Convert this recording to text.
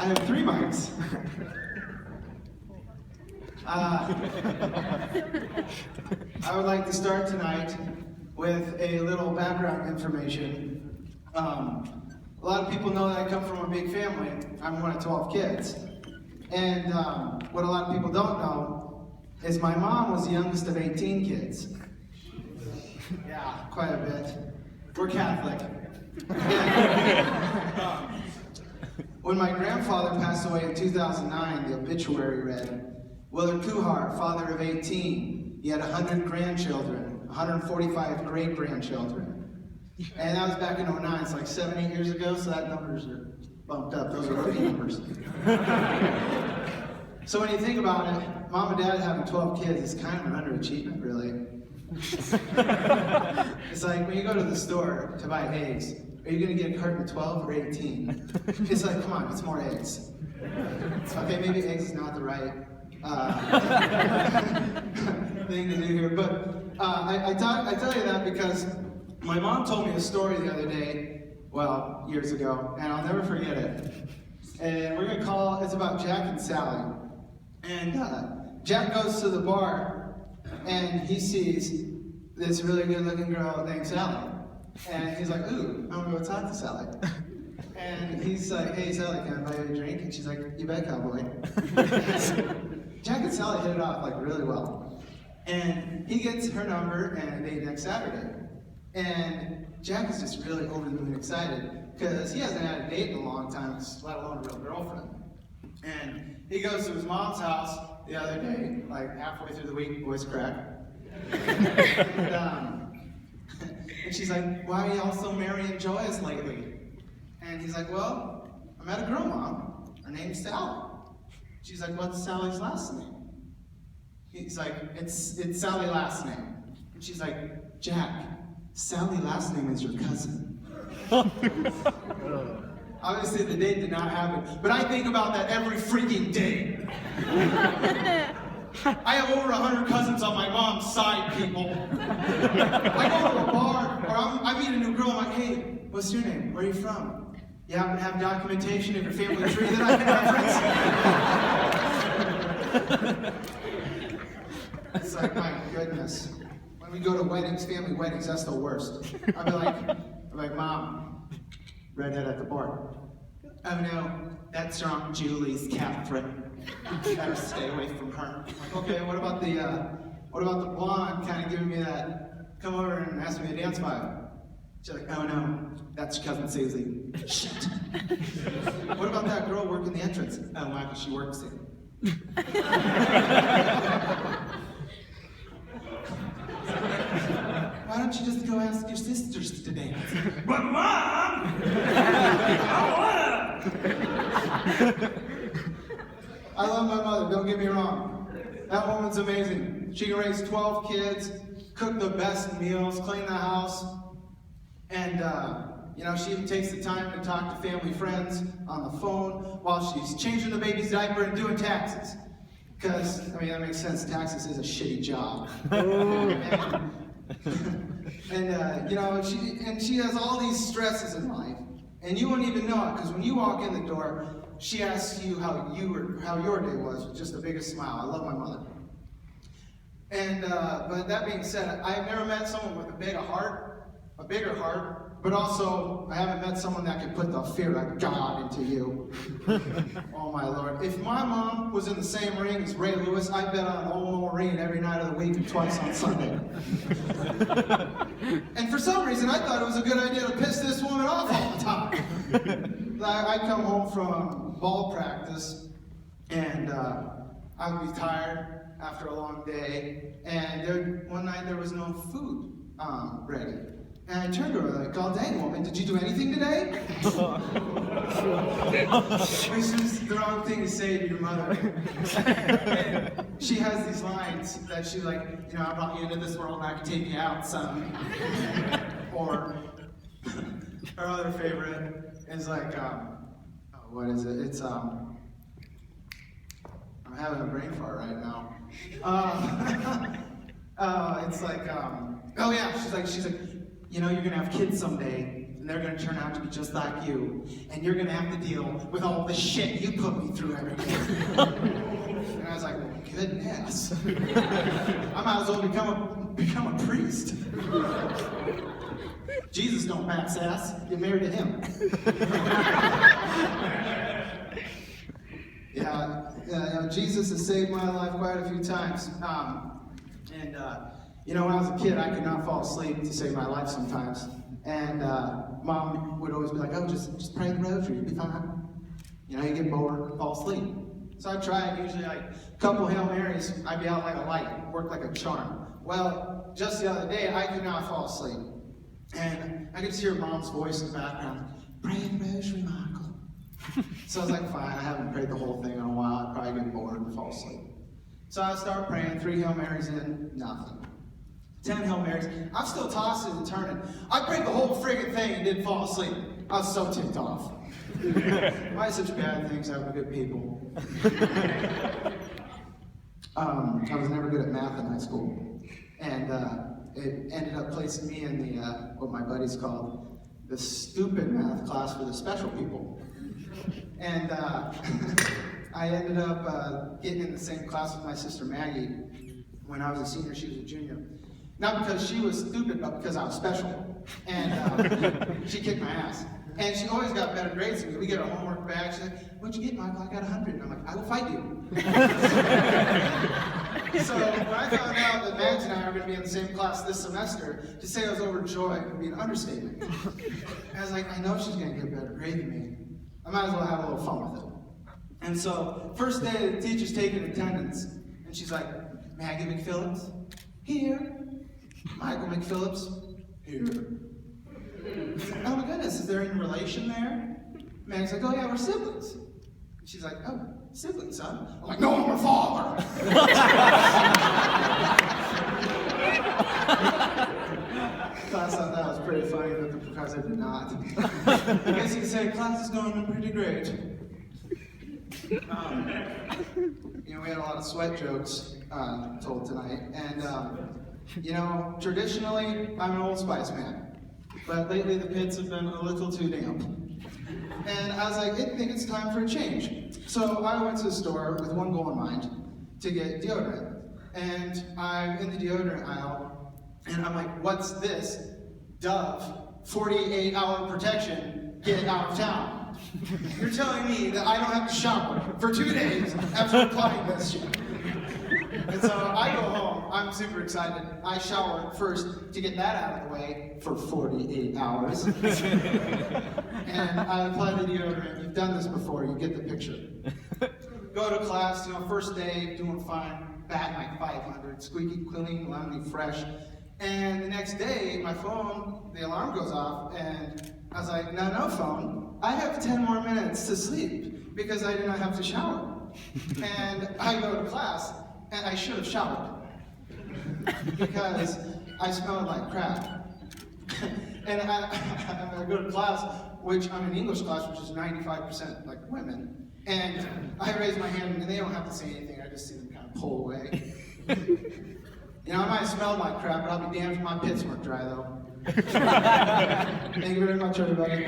I have 3 mics. I would like to start tonight with a little background information. A lot of people know that I come from a big family. I'm one of 12 kids. And what a lot of people don't know is my mom was the youngest of 18 kids. Yeah, quite a bit. We're Catholic. When my grandfather passed away in 2009, the obituary read, Willard Kuhar, father of 18. He had 100 grandchildren, 145 great-grandchildren. And that was back in 09, it's like 7, 8 years ago, so that numbers are bumped up. Those are rookie numbers. So when you think about it, mom and dad having 12 kids is kind of an underachievement, really. It's like when you go to the store to buy eggs, are you going to get a carton of 12 or 18? It's like, come on, it's more eggs. Okay, maybe eggs is not the right thing to do here, but I tell you that because my mom told me a story the other day, well, years ago, and I'll never forget it. And we're going to call, it's about Jack and Sally. And Jack goes to the bar, and he sees this really good-looking girl named Sally. And he's like, ooh, I'm going to go talk to Sally. And he's like, hey, Sally, can I buy you a drink? And she's like, you bet, cowboy. Jack and Sally hit it off, like, really well. And he gets her number and a date next Saturday. And Jack is just really over the moon excited because he hasn't had a date in a long time, let alone a real girlfriend. And he goes to his mom's house the other day, like halfway through the week, voice crack. And she's like, why are y'all so merry and joyous lately? And he's like, well, I met a girl, Mom. Her name's Sally. She's like, what's Sally's last name? He's like, it's Sally's last name. And she's like, Jack, Sally's last name is your cousin. Obviously, the date did not happen, but I think about that every freaking day. I have over 100 cousins on my mom's side, people. I go to a bar, or I meet a new girl, I'm like, hey, what's your name? Where are you from? You happen to have documentation of your family tree that I can reference? It's like, my goodness. When we go to weddings, family weddings, that's the worst. I'll be like, Mom, redhead at the bar. Oh no, that's Aunt Julie's Catherine. You better stay away from her. Like, okay, what about the blonde kind of giving me that, come over and ask me to dance vibe? She's like, oh no, that's your cousin Susie. Shit. What about that girl working the entrance? Oh, Michael, she works it. Why don't you just go ask your sisters to dance? But Mom! I wanna! I love my mother, don't get me wrong. That woman's amazing. She can raise 12 kids, cook the best meals, clean the house, and she even takes the time to talk to family friends on the phone while she's changing the baby's diaper and doing taxes. Because, that makes sense, taxes is a shitty job. She has all these stresses in life, and you won't even know it, because when you walk in the door, she asks you how your day was with just the biggest smile. I love my mother. And but that being said, I have never met someone with a bigger heart, but also I haven't met someone that could put the fear of God into you. Oh my Lord! If my mom was in the same ring as Ray Lewis, I bet on Old Maureen every night of the week and twice on Sunday. And for some reason, I thought it was a good idea to piss this woman off all the time. I come home from ball practice, and I would be tired after a long day, and one night there was no food ready. And I turned to her like, God dang woman, did you do anything today? Which is the wrong thing to say to your mother. And she has these lines that she's like, I brought you into this world and I can take you out, son. Or her other favorite is like, what is it? It's, I'm having a brain fart right now. It's like, oh yeah, she's like, you're gonna have kids someday, and they're going to turn out to be just like you, and you're going to have to deal with all the shit you put me through every day. And I was like, well, goodness. I might as well become a priest. Jesus don't pass ass. Get married to him. Jesus has saved my life quite a few times. When I was a kid, I could not fall asleep to save my life sometimes. And Mom would always be like, oh, just pray the rosary, you'll be fine. You get bored, fall asleep. So I tried, usually like a couple Hail Marys, I'd be out like a light, work like a charm. Well, just the other day, I could not fall asleep. And I could just hear Mom's voice in the background, pray the rosary, Michael. So I was like, fine, I haven't prayed the whole thing in a while, I'd probably get bored and fall asleep. So I start praying, 3 Hail Marys in, nothing. 10 Hail Marys, I'm still tossing and turning. I prayed the whole friggin' thing and didn't fall asleep. I was so ticked off. Why such bad things happen to good people? I was never good at math in high school. And it ended up placing me in the, what my buddies called, the stupid math class for the special people. And I ended up getting in the same class with my sister Maggie. When I was a senior, she was a junior. Not because she was stupid, but because I was special. And she kicked my ass. And she always got better grades than me. We get our homework back. She's like, what'd you get, Michael? I got 100. And I'm like, I will fight you. So when I found out that Mags and I are going to be in the same class this semester, to say I was overjoyed would be an understatement. I was like, I know she's going to get a better grade than me. I might as well have a little fun with it. And so, first day, the teacher's taking attendance. And she's like, Maggie McPhillips? Here. Michael McPhillips? Here. Oh my goodness, is there any relation there? Mag's like, oh yeah, we're siblings. And she's like, oh, siblings, huh? I'm like, no, I'm her father. Class thought that was pretty funny, but the professor did not. I guess you could say class is going pretty great. We had a lot of sweat jokes told tonight, and traditionally, I'm an Old Spice man. But lately the pits have been a little too damp. And I was like, I think it's time for a change. So I went to the store with one goal in mind, to get deodorant. And I'm in the deodorant aisle, and I'm like, what's this? Dove, 48-hour protection, get out of town. You're telling me that I don't have to shower for 2 days after applying this shit. And so I go home, I'm super excited. I shower first to get that out of the way for 48 hours. And I apply the deodorant. You've done this before, you get the picture. Go to class, first day, doing fine, batting like 500, squeaky clean, lemony fresh. And the next day, my phone, the alarm goes off, and I was like, no phone, I have 10 more minutes to sleep because I did not have to shower. And I go to class, and I should have showered because I smelled like crap. And I go to class, which I'm in English class, which is 95% like women. And I raise my hand, and they don't have to say anything. I just see them kind of pull away. I might have smelled like crap, but I'll be damned if my pits weren't dry, though. Thank you very much, everybody.